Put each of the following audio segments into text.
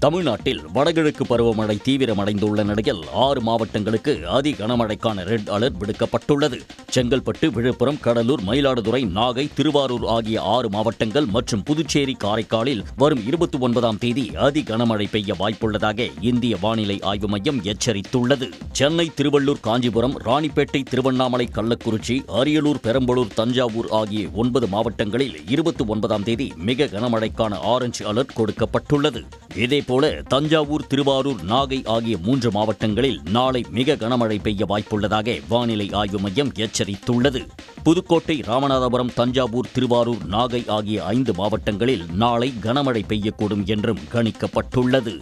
தமிழ்நாட்டில் வடகிழக்கு பருவமழை தீவிரமடைந்துள்ள நிலையில் 6 மாவட்டங்களுக்கு அதி கனமழைக்கான ரெட் அலர்ட் விடுக்கப்பட்டுள்ளது. செங்கல்பட்டு, விழுப்புரம், கடலூர், மயிலாடுதுறை, நாகை, திருவாரூர் ஆகிய 6 மாவட்டங்கள் மற்றும் புதுச்சேரி, காரைக்காலில் வரும் 29ஆம் தேதி அதி கனமழை பெய்ய வாய்ப்புள்ளதாக இந்திய வானிலை ஆய்வு மையம் எச்சரித்துள்ளது. சென்னை, திருவள்ளூர், காஞ்சிபுரம், ராணிப்பேட்டை, திருவண்ணாமலை, கள்ளக்குறிச்சி, அரியலூர், பெரம்பலூர், தஞ்சாவூர் ஆகிய 9 மாவட்டங்களில் 29ஆம் தேதி மிக கனமழைக்கான ஆரஞ்சு அலர்ட் கொடுக்கப்பட்டுள்ளது. இதேபோல தஞ்சாவூர், திருவாரூர், நாகை ஆகிய 3 மாவட்டங்களில் நாளை மிக கனமழை பெய்ய வாய்ப்புள்ளதாக வானிலை ஆய்வு மையம் எச்சரித்துள்ளது. புதுக்கோட்டை, ராமநாதபுரம், தஞ்சாவூர், திருவாரூர், நாகை ஆகிய 5 மாவட்டங்களில் நாளை கனமழை பெய்யக்கூடும் என்றும் கணிக்கப்பட்டுள்ளது.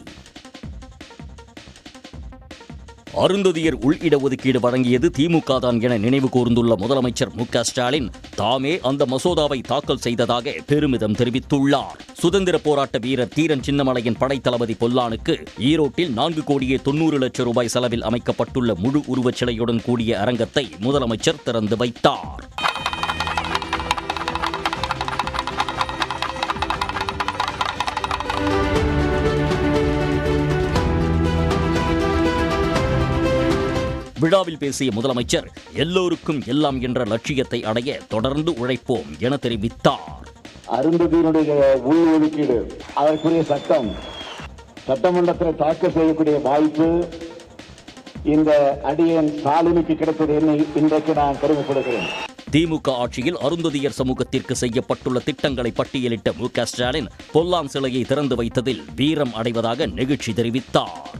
அருந்ததியர் உள் இடஒதுக்கீடு வழங்கியது திமுக தான் என நினைவு கூர்ந்துள்ள முதலமைச்சர் மு.க.ஸ்டாலின் தாமே அந்த மசோதாவை தாக்கல் செய்ததாக பெருமிதம் தெரிவித்துள்ளார். சுதந்திர போராட்ட வீரர் தீரன் சின்னமலையின் படைத்தளபதி பொல்லானுக்கு ஈரோட்டில் 4,90,00,000 ரூபாய் செலவில் அமைக்கப்பட்டுள்ள முழு உருவச் சிலையுடன் கூடிய அரங்கத்தை முதலமைச்சர் திறந்து வைத்தார். விழாவில் பேசிய முதலமைச்சர் எல்லோருக்கும் எல்லாம் என்ற லட்சியத்தை அடைய தொடர்ந்து உழைப்போம் என தெரிவித்தார். அருந்ததியினுடைய உள் ஒதுக்கீடு அதற்குரிய சட்டமன்றத்தில் தாக்கல் செய்யக்கூடிய வாய்ப்பு இந்த அடியன் ஸ்டாலினுக்கு கிடைத்தது என்னை இன்றைக்கு நான் பெருமைப்படுகிறேன். திமுக ஆட்சியில் அருந்ததியர் சமூகத்திற்கு செய்யப்பட்டுள்ள திட்டங்களை பட்டியலிட்ட மு.க.ஸ்டாலின் பொல்லான் சிலையை திறந்து வைத்ததில் வீரம் அடைவதாக நெகிழ்ச்சி தெரிவித்தார்.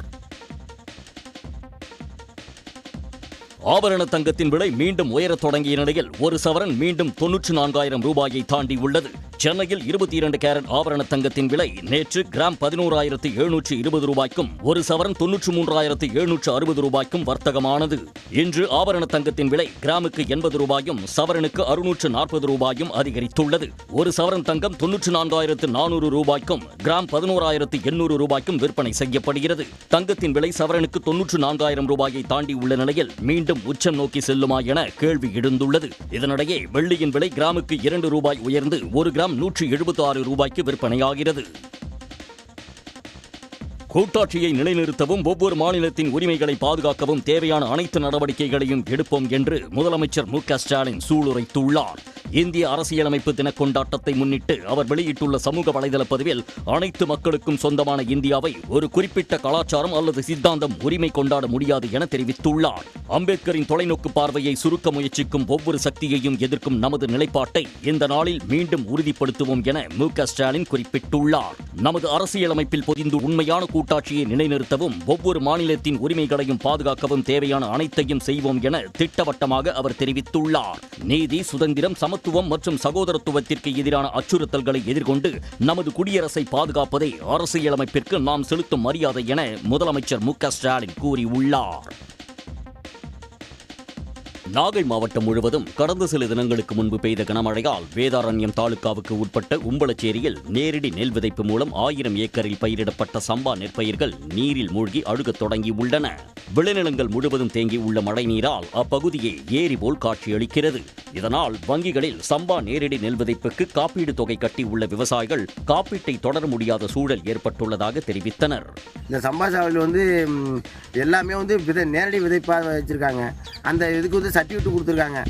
ஆபரண தங்கத்தின் விலை மீண்டும் உயரத் தொடங்கிய நிலையில் ஒரு சவரன் மீண்டும் 94,000 ரூபாயை தாண்டி உள்ளது. சென்னையில் 22 கேரட் ஆபரண தங்கத்தின் விலை நேற்று கிராம் 11,720 ரூபாய்க்கும் ஒரு சவரன் 93,760 ரூபாய்க்கும் வர்த்தகமானது. இன்று ஆபரண தங்கத்தின் விலை கிராமுக்கு 80 ரூபாயும் சவரனுக்கு 640 ரூபாயும் அதிகரித்துள்ளது. ஒரு சவரன் தங்கம் 94,400 ரூபாய்க்கும் கிராம் 11,800 ரூபாய்க்கும் விற்பனை செய்யப்படுகிறது. தங்கத்தின் விலை சவரனுக்கு 94,000 ரூபாயை தாண்டி உள்ள நிலையில் மீண்டும் உச்சம் நோக்கி செல்லுமா என கேள்வி எழுந்துள்ளது. இதனிடையே வெள்ளியின் விலை கிராமுக்கு 2 ரூபாய் உயர்ந்து ஒரு கிராம் 176 ரூபாய்க்கு விற்பனையாகிறது. கூட்டாட்சியை நிலைநிறுத்தவும் ஒவ்வொரு மாநிலத்தின் உரிமைகளை பாதுகாக்கவும் தேவையான அனைத்து நடவடிக்கைகளையும் எடுப்போம் என்று முதலமைச்சர் மு.க.ஸ்டாலின் சூளுரைத்துள்ளார். இந்திய அரசியலமைப்பு தின கொண்டாட்டத்தை முன்னிட்டு அவர் வெளியிட்டுள்ள சமூக வலைதள பதிவில் அனைத்து மக்களுக்கும் சொந்தமான இந்தியாவை ஒரு குறிப்பிட்ட கலாச்சாரம் அல்லது சித்தாந்தம் உரிமை கொண்டாட முடியாது என தெரிவித்துள்ளார். அம்பேத்கரின் தொலைநோக்கு பார்வையை சுருக்க முயற்சிக்கும் ஒவ்வொரு சக்தியையும் எதிர்க்கும் நமது நிலைப்பாட்டை இந்த நாளில் மீண்டும் உறுதிப்படுத்துவோம் என மு.க.ஸ்டாலின் குறிப்பிட்டுள்ளார். நமது அரசியலமைப்பில் பொதிந்து உண்மையான கூட்டாட்சியை நிலைநிறுத்தவும் ஒவ்வொரு மாநிலத்தின் உரிமைகளையும் பாதுகாக்கவும் தேவையான அனைத்தையும் செய்வோம் என திட்டவட்டமாக அவர் தெரிவித்துள்ளார். நீதி, சுதந்திரம், சமத்துவம் மற்றும் சகோதரத்துவத்திற்கு எதிரான அச்சுறுத்தல்களை எதிர்கொண்டு நமது குடியரசை பாதுகாப்பதே அரசியலமைப்பிற்கு நாம் செலுத்தும் மரியாதை என முதலமைச்சர் மு.க.ஸ்டாலின் கூறியுள்ளார். நாகை மாவட்டம் முழுவதும் கடந்த சில தினங்களுக்கு முன்பு பெய்த கனமழையால் வேதாரண்யம் தாலுகாவுக்கு உட்பட்ட உம்பளச்சேரியில் நேரடி நெல் விதைப்பு மூலம் 1000 ஏக்கரில் பயிரிடப்பட்ட சம்பா நெற்பயிர்கள் நீரில் மூழ்கி அழுகத் தொடங்கியுள்ளன. விளைநிலங்கள் முழுவதும் தேங்கி உள்ள மழைநீரால் அப்பகுதியே ஏரி போல் காட்சியளிக்கிறது. இதனால் வங்கிகளில் சம்பா நேரடி நெல் விதைப்புக்கு காப்பீடு தொகை கட்டி உள்ள விவசாயிகள் காப்பீட்டை தொடர முடியாத சூழல் ஏற்பட்டுள்ளதாக தெரிவித்தனர். இந்த சம்பா சாவல் எல்லாமே நேரடி விதைப்பாக வச்சிருக்காங்க. அந்த இதுக்கு சர்டிஃபிகேட் கொடுத்துருக்காங்க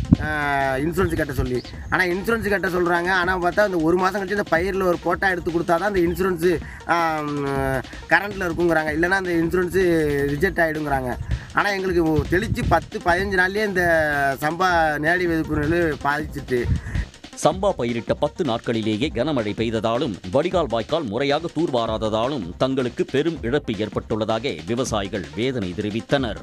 இன்சூரன்ஸ் கட்ட சொல்லி. ஆனால் இன்சூரன்ஸ் கட்ட சொல்கிறாங்க. ஆனால் பார்த்தா அந்த ஒரு மாதம் கழிச்சு இந்த பயிரில் ஒரு போட்டா எடுத்து கொடுத்தா தான் அந்த இன்சூரன்ஸு கரண்ட்டில் இருக்குங்கிறாங்க. இல்லைனா அந்த இன்சூரன்ஸு ரிஜெக்ட் ஆகிடுங்கிறாங்க. ஆனால் எங்களுக்கு தெளித்து 10-15 நாள்லேயே இந்த சம்பா நேரடி விதைப்பு பாதிச்சுட்டு சம்பா பயிரிட்ட 10 நாட்களிலேயே கனமழை பெய்ததாலும் வடிகால் வாய்க்கால் முறையாக தூர்வாராததாலும் தங்களுக்கு பெரும் இழப்பு ஏற்பட்டுள்ளதாக விவசாயிகள் வேதனை தெரிவித்தனர்.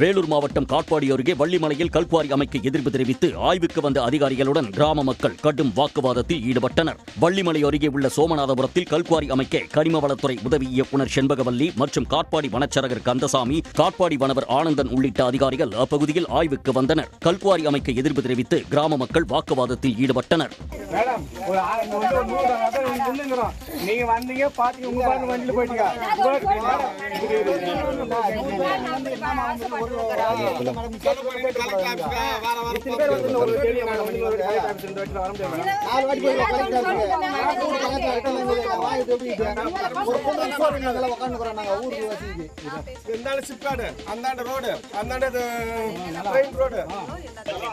வேலூர் மாவட்டம் காட்பாடி அருகே வள்ளிமலையில் கல்குவாரி அமைக்க எதிர்ப்பு தெரிவித்து ஆய்வுக்கு வந்த அதிகாரிகளுடன் கிராம மக்கள் கடும் வாக்குவாதத்தில் ஈடுபட்டனர். வள்ளிமலை அருகே உள்ள சோமநாதபுரத்தில் கல்குவாரி அமைக்க கனிமவளத்துறை உதவி இயக்குநர் செண்பகவல்லி மற்றும் காட்பாடி வனச்சரகர் கந்தசாமி, காட்பாடி வனவர் ஆனந்தன் உள்ளிட்ட அதிகாரிகள் அப்பகுதியில் ஆய்வுக்கு வந்தனர். கல்குவாரி அமைக்க எதிர்ப்பு தெரிவித்து கிராம மக்கள் வாக்குவாதத்தில் ஈடுபட்டனர். வர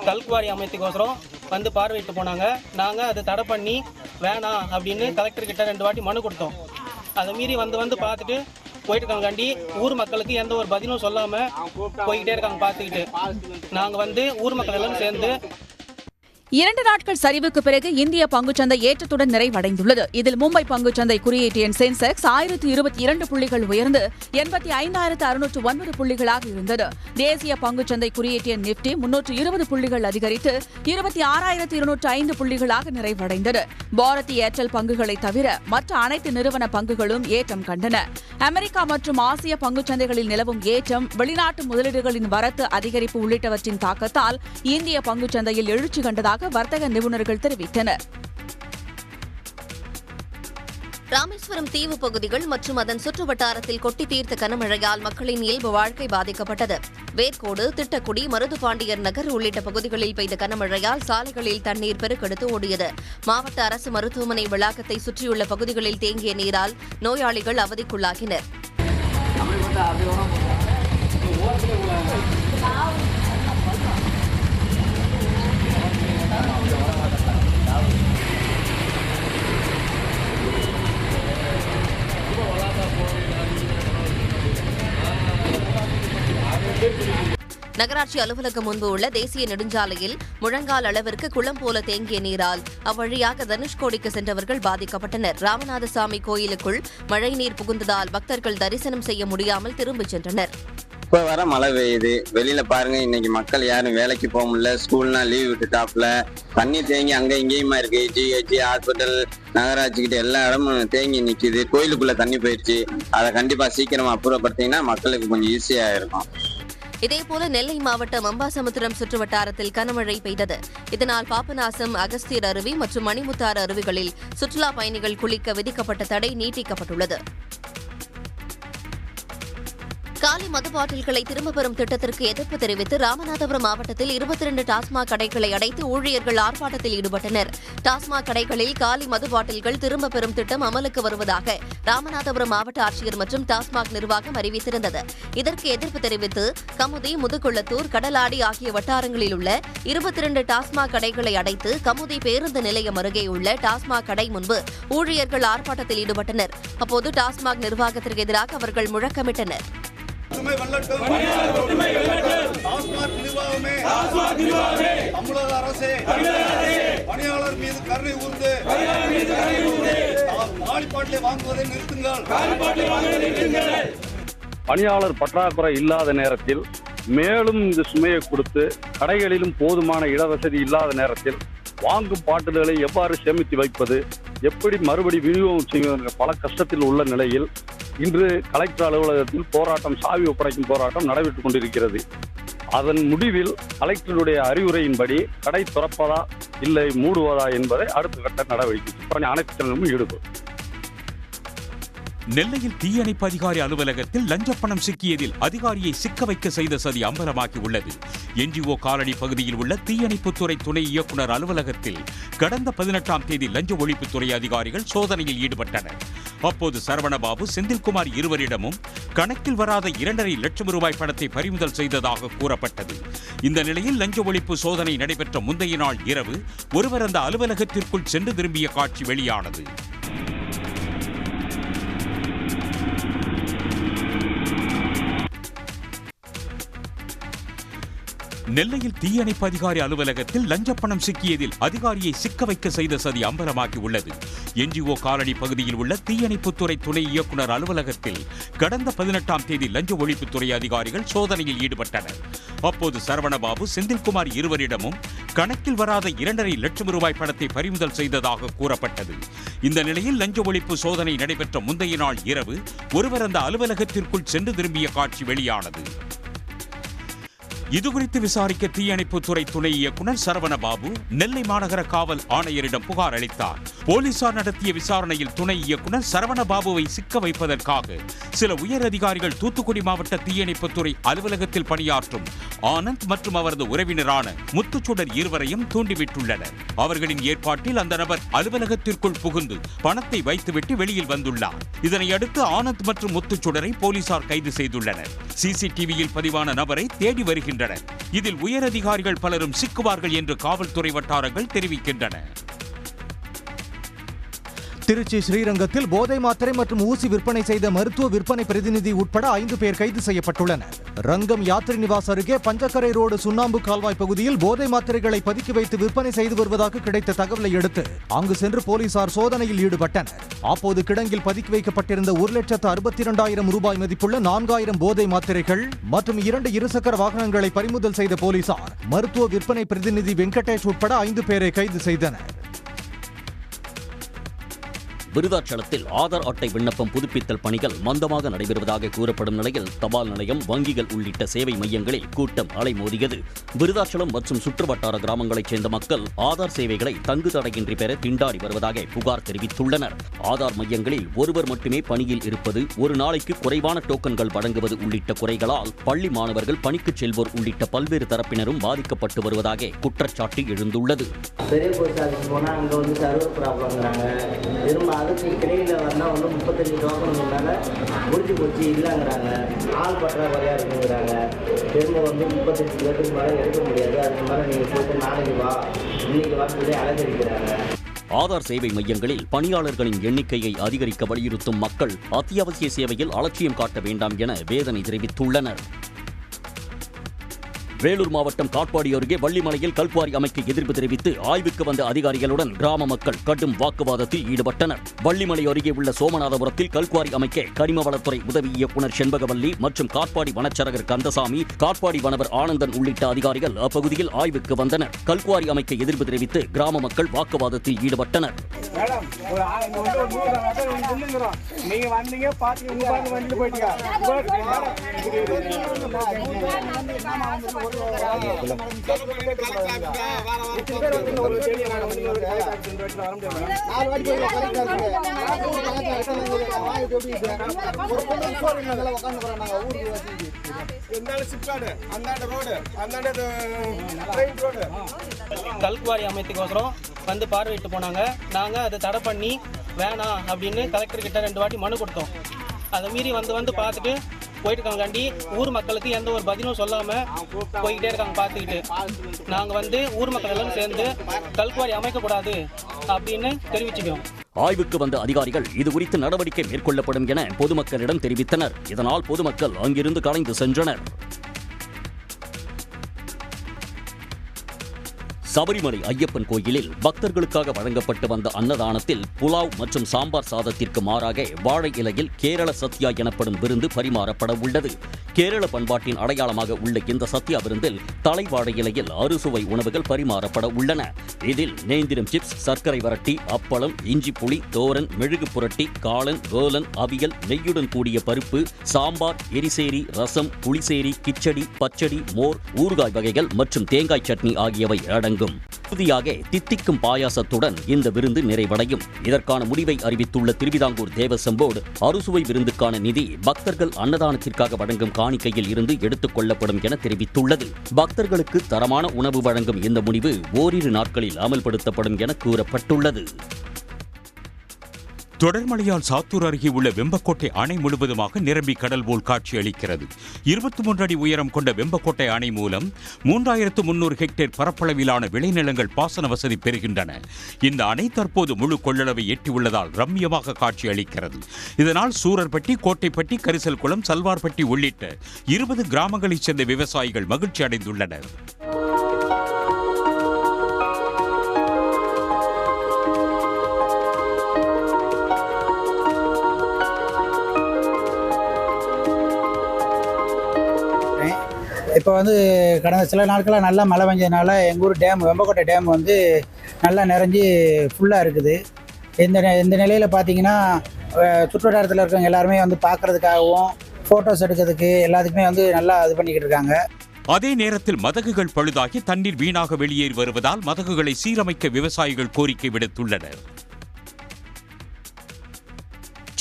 கல்குவாரி அமைத்துக்கோசரம் வந்து பார்வையிட்டு போனாங்க. நாங்கள் அதை தடை பண்ணி வேணாம் அப்படின்னு கலெக்டர்கிட்ட 2 வாட்டி மனு கொடுத்தோம். அதை மீறி வந்து பார்த்துட்டு போயிட்டு இருக்காங்காண்டி ஊர் மக்களுக்கு எந்த ஒரு பதிலும் சொல்லாமல் போய்கிட்டே இருக்காங்க பார்த்துக்கிட்டு. நாங்கள் ஊர் மக்கள் எல்லாம் சேர்ந்து 2 நாட்கள் சரிவுக்கு பிறகு இந்திய பங்குச்சந்தை ஏற்றத்துடன் நிறைவடைந்துள்ளது. இதில் மும்பை பங்குச்சந்தை குறியீட்டு எண் சென்செக்ஸ் 1022 புள்ளிகள் உயர்ந்து 85,609 புள்ளிகளாக இருந்தது. தேசிய பங்குச்சந்தை குறியீட்டு எண் நிப்டி 320 புள்ளிகள் அதிகரித்து 26,205 புள்ளிகளாக நிறைவடைந்தது. பாரதி ஏர்டெல் பங்குகளை தவிர மற்ற அனைத்து நிறுவன பங்குகளும் ஏற்றம் கண்டன. அமெரிக்கா மற்றும் ஆசிய பங்குச்சந்தைகளில் நிலவும் ஏற்றம், வெளிநாட்டு முதலீடுகளின் வரத்து அதிகரிப்பு உள்ளிட்டவற்றின் தாக்கத்தால் இந்திய பங்குச்சந்தையில் எழுச்சி கண்டதாக வர்த்தக நிபுணர்கள் தெரிவித்தனர். ராமேஸ்வரம் தீவு பகுதிகள் மற்றும் அதன் சுற்றுவட்டாரத்தில் கொட்டி தீர்த்த கனமழையால் மக்களின் இயல்பு வாழ்க்கை பாதிக்கப்பட்டது. வேர்க்கோடு, திட்டக்குடி, மருதுபாண்டியர் நகர் உள்ளிட்ட பகுதிகளில் பெய்த கனமழையால் சாலைகளில் தண்ணீர் பெருக்கெடுத்து ஓடியது. மாவட்ட அரசு மருத்துவமனை வளாகத்தை சுற்றியுள்ள பகுதிகளில் தேங்கிய நீரால் நோயாளிகள் அவதிக்குள்ளாகினர். நகராட்சி அலுவலகம் முன்பு உள்ள தேசிய நெடுஞ்சாலையில் முழங்கால் அளவிற்கு குளம் போல தேங்கிய நீரால் அவ்வழியாக தனுஷ்கோடிக்கு சென்றவர்கள் பாதிக்கப்பட்டனர். ராமநாதசாமி கோயிலுக்குள் மழைநீர் புகுந்ததால் பக்தர்கள் தரிசனம் செய்ய முடியாமல் திரும்பிச் சென்றனர். இப்போ வர மழை பெய்யுது, வெளியில பாருங்க. இன்னைக்கு மக்கள் யாரும் வேலைக்கு போக முடியல. ஸ்கூல்னா லீவ் விட்டுட்டாப்ல. தண்ணி தேங்கி அங்க இங்கேயுமா இருக்கு. ஜிஹெச், ஹாஸ்பிட்டல், நகராட்சி கிட்ட எல்லா இடமும் தேங்கி நிக்குது. கோயிலுக்குள்ள தண்ணி போயிடுச்சு. அதை கண்டிப்பா சீக்கிரமா அப்புறப்படுத்தீங்கன்னா மக்களுக்கு கொஞ்சம் ஈஸியா இருக்கும். இதேபோல நெல்லை மாவட்டம் அம்பாசமுத்திரம் சுற்றுவட்டாரத்தில் கனமழை பெய்தது. இதனால் பாபநாசம், அகஸ்தியர் அருவி மற்றும் மணிமுத்தாறு அருவிகளில் சுற்றுலா பயணிகள் குளிக்க விதிக்கப்பட்ட தடை நீட்டிக்கப்பட்டுள்ளது. காலி மது பாட்டில்களை திரும்பப் பெறும் திட்டத்திற்கு எதிர்ப்பு தெரிவித்து ராமநாதபுரம் மாவட்டத்தில் 22 டாஸ்மாக் கடைகளை அடைத்து ஊழியர்கள் ஆர்ப்பாட்டத்தில் ஈடுபட்டனர். டாஸ்மாக் கடைகளில் காலி மது பாட்டில்கள் திரும்பப் பெறும் திட்டம் அமலுக்கு வருவதாக ராமநாதபுரம் மாவட்ட ஆட்சியர் மற்றும் டாஸ்மாக் நிர்வாகம் அறிவித்திருந்தது. இதற்கு எதிர்ப்பு தெரிவித்து கமுதி, முதுகுளத்தூர், கடலாடி ஆகிய வட்டாரங்களில் உள்ள 22 டாஸ்மாக் கடைகளை அடைத்து கமுதி பேருந்து நிலையம் அருகே உள்ள டாஸ்மாக் கடை முன்பு ஊழியர்கள் ஆர்ப்பாட்டத்தில் ஈடுபட்டனர். அப்போது டாஸ்மாக் நிர்வாகத்திற்கு எதிராக அவர்கள் முழக்கமிட்டனர். தமிழக அரசே பணியாளர் மீது கருணை கூர்ந்து காலிப்பாட்டிலை வாங்குவதை நிறுத்துங்கள். பணியாளர் பற்றாக்குறை இல்லாத நேரத்தில் மேலும் இந்த சுமையை கொடுத்து கடைகளிலும் போதுமான இடவசதி இல்லாத நேரத்தில் வாங்கும் பாட்டில்களை எவ்வாறு சேமித்து வைப்பது, எப்படி மறுபடி விநியோகம் செய்வது பல கஷ்டத்தில் உள்ள நிலையில் இன்று கலெக்டர் அலுவலகத்தில் போராட்டம், சாவி ஒப்படைக்கும் போராட்டம் நடைபெற்றுக் கொண்டிருக்கிறது. அதன் முடிவில் கலெக்டருடைய அறிவுரையின்படி கடை திறப்பதா இல்லை மூடுவதா என்பதை அடுத்த கட்ட நடவடிக்கை அனைத்து சேனலும் ஈடுபடும். நெல்லையில் தீயணைப்பு அதிகாரி அலுவலகத்தில் லஞ்சப்பணம் சிக்கியதில் அதிகாரியை சிக்க வைக்க செய்த சதி அம்பலமாகி உள்ளது. என்ஜிஓ காலனி பகுதியில் உள்ள தீயணைப்புத்துறை துணை இயக்குநர் அலுவலகத்தில் கடந்த 18ஆம் தேதி லஞ்ச ஒழிப்புத்துறை அதிகாரிகள் சோதனையில் ஈடுபட்டனர். அப்போது சரவணபாபு, செந்தில்குமார் இருவரிடமும் கணக்கில் வராத 2.5 லட்சம் ரூபாய் பணத்தை பறிமுதல் செய்ததாக கூறப்பட்டது. இந்த நிலையில் லஞ்ச ஒழிப்பு சோதனை நடைபெற்ற முந்தைய நாள் இரவு ஒருவர் அந்த அலுவலகத்திற்குள் சென்று திரும்பிய காட்சி வெளியானது. நெல்லையில் தீயணைப்பு அதிகாரி அலுவலகத்தில் லஞ்சப்பணம் சிக்கியதில் அதிகாரியை சிக்க வைக்க செய்த சதி அம்பலமாகி உள்ளது. என்ஜிஓ காலனி பகுதியில் உள்ள தீயணைப்புத்துறை துணை இயக்குநர் அலுவலகத்தில் கடந்த 18ஆம் தேதி லஞ்ச ஒழிப்புத்துறை அதிகாரிகள் சோதனையில் ஈடுபட்டனர். அப்போது சரவணபாபு, செந்தில்குமார் இருவரிடமும் கணக்கில் வராத 2.5 லட்சம் ரூபாய் பணத்தை பறிமுதல் செய்ததாக கூறப்பட்டது. இந்த நிலையில் லஞ்ச ஒழிப்பு சோதனை நடைபெற்ற முந்தைய நாள் இரவு ஒருவர் அந்த அலுவலகத்திற்குள் சென்று திரும்பிய காட்சி வெளியானது. இதுகுறித்து விசாரிக்க தீயணைப்புத்துறை துணை இயக்குநர் சரவணபாபு நெல்லை மாநகர காவல் ஆணையரிடம் புகார் அளித்தார். போலீசார் நடத்திய விசாரணையில் துணை இயக்குநர் சரவணபாபுவை சிக்க வைப்பதற்காக சில உயர் அதிகாரிகள் தூத்துக்குடி மாவட்ட தீயணைப்புத்துறை அலுவலகத்தில் பணியாற்றும் ஆனந்த் மற்றும் அவரது உறவினரான முத்துச்சுடர் இருவரையும் தூண்டிவிட்டுள்ளனர். அவர்களின் ஏற்பாட்டில் அந்த நபர் அலுவலகத்திற்குள் புகுந்து பணத்தை வைத்துவிட்டு வெளியில் வந்துள்ளார். இதனையடுத்து ஆனந்த் மற்றும் முத்துச்சுடரை போலீசார் கைது செய்துள்ளனர். சிசிடிவியில் பதிவான நபரை தேடி வருகின்றனர். இதில் உயரதிகாரிகள் பலரும் சிக்குவார்கள் என்று காவல்துறை வட்டாரங்கள் தெரிவிக்கின்றன. திருச்சி ஸ்ரீரங்கத்தில் போதை மாத்திரை மற்றும் ஊசி விற்பனை செய்த மருத்துவ விற்பனை பிரதிநிதி உட்பட 5 பேர் கைது செய்யப்பட்டுள்ளனர். ரங்கம் யாத்திரை நிவாஸ் அருகே பஞ்சக்கரை ரோடு சுண்ணாம்பு கால்வாய் பகுதியில் போதை மாத்திரைகளை பதுக்கி வைத்து விற்பனை செய்து வருவதாக கிடைத்த தகவலை அடுத்து அங்கு சென்று போலீசார் சோதனையில் ஈடுபட்டனர். அப்போது கிடங்கில் பதுக்கி வைக்கப்பட்டிருந்த 1,62,000 ரூபாய் மதிப்புள்ள 4,000 போதை மாத்திரைகள் மற்றும் 2 இருசக்கர வாகனங்களை பறிமுதல் செய்த போலீசார் மருத்துவ விற்பனை பிரதிநிதி வெங்கடேஷ் உட்பட 5 பேரை கைது செய்தனர். விருதாச்சலத்தில் ஆதார் அட்டை விண்ணப்பம் புதுப்பித்தல் பணிகள் மந்தமாக நடைபெறுவதாக கூறப்படும் நிலையில் தபால் நிலையம், வங்கிகள் உள்ளிட்ட சேவை மையங்களில் கூட்டம் அலைமோதியது. விருதாச்சலம் மற்றும் சுற்றுவட்டார கிராமங்களைச் சேர்ந்த மக்கள் ஆதார் சேவைகளை தங்கு தடையின்றி பெற திண்டாடி வருவதாக புகார் தெரிவித்துள்ளனர். ஆதார் மையங்களில் ஒருவர் மட்டுமே பணியில் இருப்பது, ஒரு நாளைக்கு குறைவான டோக்கன்கள் வழங்குவது உள்ளிட்ட குறைகளால் பள்ளி மாணவர்கள் பணிக்கு செல்வோர் உள்ளிட்ட பல்வேறு தரப்பினரும் பாதிக்கப்பட்டு வருவதாக குற்றச்சாட்டு எழுந்துள்ளது. அதுக்கு இடையில வந்தால் 35 டோக்கன் மேலே முடிஞ்சு போச்சு இல்லைங்கிறாங்க. ஆள் பற்றாக்குறையாக இருக்குங்கிறாங்க. திரும்ப 35 பேருக்கு மேலே எடுக்க முடியாது. அதுக்கு மேலே நீங்கள் போட்டு நாளைக்கு வா, இன்னைக்கு வா சொல்லி அலங்கரிக்கிறாங்க. ஆதார் சேவை மையங்களில் பணியாளர்களின் எண்ணிக்கையை அதிகரிக்க வலியுறுத்தும் மக்கள் அத்தியாவசிய சேவையில் அலட்சியம் காட்ட வேண்டாம் என வேதனை தெரிவித்துள்ளனர். வேலூர் மாவட்டம் காட்பாடி அருகே வள்ளிமலையில் கல்குவாரி அமைக்க எதிர்ப்பு தெரிவித்து ஆய்வுக்கு வந்த அதிகாரிகளுடன் கிராம மக்கள் கடும் வாக்குவாதத்தில் ஈடுபட்டனர். வள்ளிமலை அருகே உள்ள சோமநாதபுரத்தில் கல்குவாரி அமைக்க கனிம வளத்துறை உதவி இயக்குநர் செண்பகவல்லி மற்றும் காட்பாடி வனச்சரகர் கந்தசாமி, காட்பாடி வனவர் ஆனந்தன் உள்ளிட்ட அதிகாரிகள் அப்பகுதியில் ஆய்வுக்கு வந்தனர். கல்குவாரி அமைக்க எதிர்ப்பு தெரிவித்து கிராம மக்கள் வாக்குவாதத்தில் ஈடுபட்டனர். கல்குவாரி அமைத்துக்கோசரம் வந்து பார்வையிட்டு போனாங்க. நாங்க அதை தடை பண்ணி வேணாம் அப்படின்னு கலெக்டர் கிட்ட 2 வாட்டி மனு கொடுத்தோம். அதை மீறி வந்து பார்த்துட்டு போயிட்டு இருக்காங்காண்டி ஊர் மக்களுக்கு எந்த ஒரு பதிலும் சொல்லாம போய்கிட்டே இருக்காங்க. பார்த்துக்கிட்டு நாங்க ஊர் மக்கள் எல்லாம் சேர்ந்து கல்குவாரி அமைக்கக்கூடாது அப்படின்னு தெரிவிச்சுக்கிறோம். ஆய்வுக்கு வந்த அதிகாரிகள் இதுகுறித்து நடவடிக்கை மேற்கொள்ளப்படும் என பொதுமக்களிடம் தெரிவித்தனர். இதனால் பொதுமக்கள் அங்கிருந்து கலைந்து சென்றனர். சபரிமலை ஐயப்பன் கோயிலில் பக்தர்களுக்காக வழங்கப்பட்டு வந்த அன்னதானத்தில் புலாவ் மற்றும் சாம்பார் சாதத்திற்கு மாறாக வாழை இலையில் கேரள சத்யா எனப்படும் விருந்து பரிமாறப்பட உள்ளது. கேரள பண்பாட்டின் அடையாளமாக உள்ள இந்த சத்யா விருந்தில் தலைவாழை இலையில் அறுசுவை உணவுகள் பரிமாறப்பட உள்ளன. இதில் நேந்திரம் சிப்ஸ், சர்க்கரை வரட்டி, அப்பளம், இஞ்சி புளி, தோரன், மெழுகு புரட்டி, காளான், வேலன், அவியல், நெய்யுடன் கூடிய பருப்பு, சாம்பார், எரிசேரி, ரசம், புளிசேரி, கிச்சடி, பச்சடி, மோர், ஊறுகாய் வகைகள் மற்றும் தேங்காய் சட்னி ஆகியவை அடங்கும். இறுதியாக தித்திக்கும் பாயாசத்துடன் இந்த விருந்து நிறைவடையும். இதற்கான முடிவை அறிவித்துள்ள திருவிதாங்கூர் தேவசம் போர்டு, அறுசுவை விருந்துக்கான நிதி பக்தர்கள் அன்னதானத்திற்காக வழங்கும் காணிக்கையில் இருந்து எடுத்துக் கொள்ளப்படும் என தெரிவித்துள்ளது. பக்தர்களுக்கு தரமான உணவு வழங்கும் இந்த முடிவு ஓரிரு நாட்களில் அமல்படுத்தப்படும் என கூறப்பட்டுள்ளது. தொடர் மழையால் சாத்தூர் அருகே உள்ள வெம்பக்கோட்டை அணை முழுவதுமாக நிரம்பி கடல் போல் காட்சியளிக்கிறது. 23 அடி உயரம் கொண்ட வெம்பக்கோட்டை அணை மூலம் 3300 ஹெக்டேர் பரப்பளவிலான விளைநிலங்கள் பாசன வசதி பெறுகின்றன. இந்த அணை தற்போது முழு கொள்ளளவை எட்டியுள்ளதால் ரம்மியமாக காட்சியளிக்கிறது. இதனால் சூரர்பட்டி, கோட்டைப்பட்டி, கரிசல்குளம், சல்வார்பட்டி உள்ளிட்ட 20 கிராமங்களைச் சேர்ந்த விவசாயிகள் மகிழ்ச்சி அடைந்துள்ளனர். இப்போ கடந்த சில நாட்களாக நல்லா மழை பெஞ்சதுனால எங்கள் ஊர் டேம், வெம்பக்கோட்டை டேம் நல்லா நிறைஞ்சி ஃபுல்லாக இருக்குது. இந்த நிலையில் பார்த்தீங்கன்னா சுற்றுவட்டாரத்தில் இருக்கவங்க எல்லாருமே பார்க்குறதுக்காகவும் ஃபோட்டோஸ் எடுக்கிறதுக்கு எல்லாத்துக்குமே நல்லா இது பண்ணிக்கிட்டு இருக்காங்க. அதே நேரத்தில் மதகுகள் பழுதாகி தண்ணீர் வீணாக வெளியேறி வருவதால் மதகுகளை சீரமைக்க விவசாயிகள் கோரிக்கை விடுத்துள்ளனர்.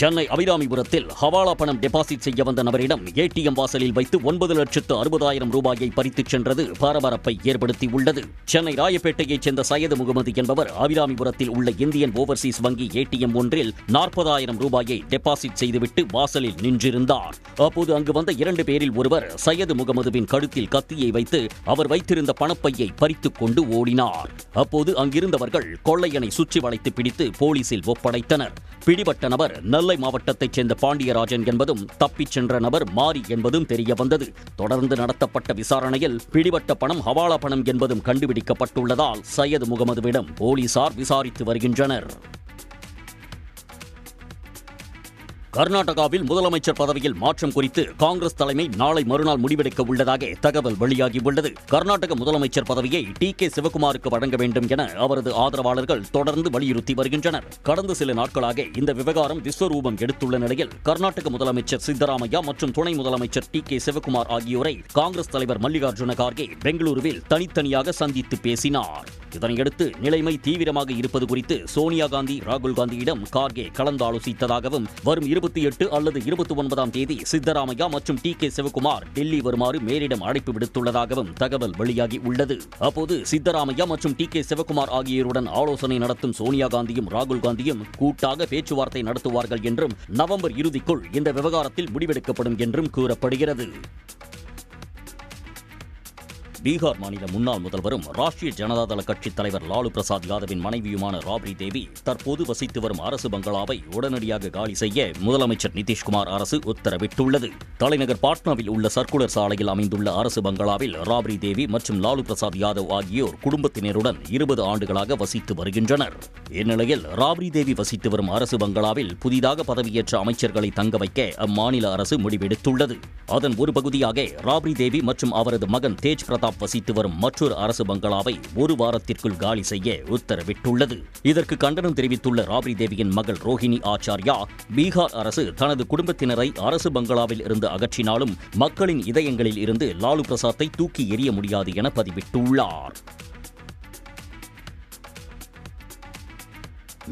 சென்னை அபிராமிபுரத்தில் ஹவாலா பணம் டெபாசிட் செய்ய வந்த நபரிடம் ஏடிஎம் வாசலில் வைத்து 9,60,000 ரூபாயை பறித்துச் சென்றது பரபரப்பை ஏற்படுத்தியுள்ளது. சென்னை ராயப்பேட்டையைச் சேர்ந்த சையது முகமது என்பவர் அபிராமிபுரத்தில் உள்ள இந்தியன் ஓவர்சீஸ் வங்கி ஏடிஎம் ஒன்றில் 40,000 ரூபாயை டெபாசிட் செய்துவிட்டு வாசலில் நின்றிருந்தார். அப்போது அங்கு வந்த 2 பேரில் ஒருவர் சையது முகமதுவின் கழுத்தில் கத்தியை வைத்து அவர் வைத்திருந்த பணப்பையை பறித்துக் கொண்டு ஓடினார். அப்போது அங்கிருந்தவர்கள் கொள்ளையனை சுற்றி வளைத்து பிடித்து போலீசில் ஒப்படைத்தனர். பிடிபட்ட நபர் நெல்லை மாவட்டத்தைச் சேர்ந்த பாண்டியராஜன் என்பதும் தப்பிச் சென்ற நபர் மாரி என்பதும் தெரிய வந்தது. தொடர்ந்து நடத்தப்பட்ட விசாரணையில் பிடிபட்ட பணம் ஹவாலா பணம் என்பதும் கண்டுபிடிக்கப்பட்டுள்ளதால் சையது முகமதுவிடம் போலீசார் விசாரித்து வருகின்றனர். கர்நாடகாவில் முதலமைச்சர் பதவியில் மாற்றம் குறித்து காங்கிரஸ் தலைமை நாளை மறுநாள் முடிவெடுக்க உள்ளதாக தகவல் வெளியாகியுள்ளது. கர்நாடக முதலமைச்சர் பதவியை டி.கே. சிவகுமாருக்கு வழங்க வேண்டும் என அவரது ஆதரவாளர்கள் தொடர்ந்து வலியுறுத்தி வருகின்றனர். கடந்த சில நாட்களாக இந்த விவகாரம் விஸ்வரூபம் எடுத்துள்ள நிலையில் கர்நாடக முதலமைச்சர் சித்தராமையா மற்றும் துணை முதலமைச்சர் டி.கே. சிவகுமார் ஆகியோரை காங்கிரஸ் தலைவர் மல்லிகார்ஜுன கார்கே பெங்களூருவில் தனித்தனியாக சந்தித்து பேசினார். இதனையடுத்து நிலைமை தீவிரமாக இருப்பது குறித்து சோனியா காந்தி, ராகுல் காந்தியிடம் கார்கே கலந்தாலோசித்ததாகவும் வரும் 28 அல்லது 29ஆம் தேதி சித்தராமையா மற்றும் டி.கே. சிவகுமார் டெல்லி வருமாறு மேலிடம் அழைப்பு விடுத்துள்ளதாகவும் தகவல் வெளியாகி உள்ளது. அப்போது சித்தராமையா மற்றும் டி.கே. சிவகுமார் ஆகியோருடன் ஆலோசனை நடத்தும் சோனியா காந்தியும் ராகுல் காந்தியும் கூட்டாக பேச்சுவார்த்தை நடத்துவார்கள் என்றும் நவம்பர் இறுதிக்குள் இந்த விவகாரத்தில் முடிவெடுக்கப்படும் என்றும் கூறப்படுகிறது. பீகார் மாநில முன்னாள் முதல்வரும் ராஷ்டிரிய ஜனதா தள கட்சித் தலைவர் லாலு பிரசாத் யாதவின் மனைவியுமான ராப்ரி தேவி தற்போது வசித்து வரும் அரசு பங்களாவை உடனடியாக காலி செய்ய முதலமைச்சர் நிதிஷ்குமார் அரசு உத்தரவிட்டுள்ளது. தலைநகர் பாட்னாவில் உள்ள சர்க்குலர் சாலையில் அமைந்துள்ள அரசு பங்களாவில் ராப்ரி தேவி மற்றும் லாலு பிரசாத் யாதவ் ஆகியோர் குடும்பத்தினருடன் 20 ஆண்டுகளாக வசித்து வருகின்றனர். இந்நிலையில் ராப்ரி தேவி வசித்து வரும் அரசு பங்களாவில் புதிதாக பதவியேற்ற அமைச்சர்களை தங்க வைக்க அம்மாநில அரசு முடிவெடுத்துள்ளது. அதன் ஒரு பகுதியாக ராப்ரி தேவி மற்றும் அவரது மகன் தேஜ் பிரதாப் வசித்து வரும் மற்றொரு அரசு பங்களாவை 1 வாரத்திற்குள் காலி செய்ய உத்தரவிட்டுள்ளது. இதற்கு கண்டனம் தெரிவித்துள்ள ராப்ரி தேவியின் மகள் ரோஹிணி ஆச்சார்யா, பீகார் அரசு தனது குடும்பத்தினரை அரசு பங்களாவில் இருந்து அகற்றினாலும் மக்களின் இதயங்களில் இருந்து லாலு பிரசாத்தை தூக்கி எறிய முடியாது என பதிவிட்டுள்ளார்.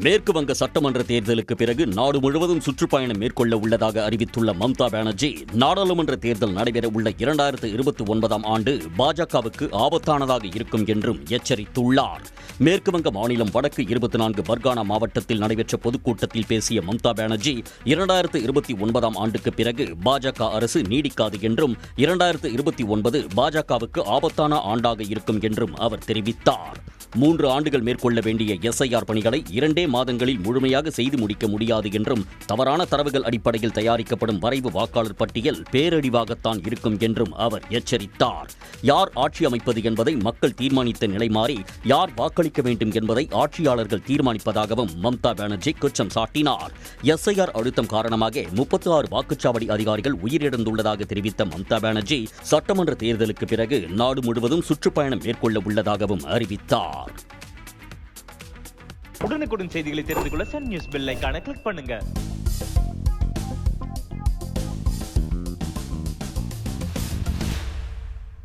மேற்கு வங்க சட்டமன்ற தேர்தலுக்கு பிறகு நாடு முழுவதும் சுற்றுப்பயணம் மேற்கொள்ள உள்ளதாக அறிவித்துள்ள மம்தா பானர்ஜி, நாடாளுமன்ற தேர்தல் நடைபெற உள்ள 2029ஆம் ஆண்டு பாஜகவுக்கு ஆபத்தானதாக இருக்கும் என்றும் எச்சரித்துள்ளார். மேற்கு வங்க மாநிலம் வடக்கு 24 பர்கானா மாவட்டத்தில் நடைபெற்ற பொதுக்கூட்டத்தில் பேசிய மம்தா பானர்ஜி, 2029ஆம் ஆண்டுக்கு பிறகு பாஜக அரசு நீடிக்காது என்றும் 2029 பாஜகவுக்கு ஆபத்தான ஆண்டாக இருக்கும் என்றும் அவர் தெரிவித்தார். 3 ஆண்டுகள் மேற்கொள்ள வேண்டிய எஸ்ஐஆர் பணிகளை 2 மாதங்களில் முழுமையாக செய்து முடிக்க முடியாது என்றும் தவறான தரவுகள் அடிப்படையில் தயாரிக்கப்படும் வரைவு வாக்காளர் பட்டியல் பேரழிவாகத்தான் இருக்கும் என்றும் அவர் எச்சரித்தார். யார் ஆட்சி அமைப்பது என்பதை மக்கள் தீர்மானித்த நிலை மாறி யார் வாக்களிக்க வேண்டும் என்பதை ஆட்சியாளர்கள் தீர்மானிப்பதாகவும் மம்தா பானர்ஜி குற்றம் சாட்டினார். எஸ்ஐஆர் அழுத்தம் காரணமாக 36 வாக்குச்சாவடி அதிகாரிகள் உயிரிழந்துள்ளதாக தெரிவித்த மம்தா பானர்ஜி, சட்டமன்ற தேர்தலுக்கு பிறகு நாடு முழுவதும் சுற்றுப்பயணம் மேற்கொள்ள உள்ளதாகவும் அறிவித்தார். உடனுக்குடன் செய்திகளை தெரிந்து கொள்ள சன் நியூஸ் பெல் ஐகானை கிளிக் பண்ணுங்க.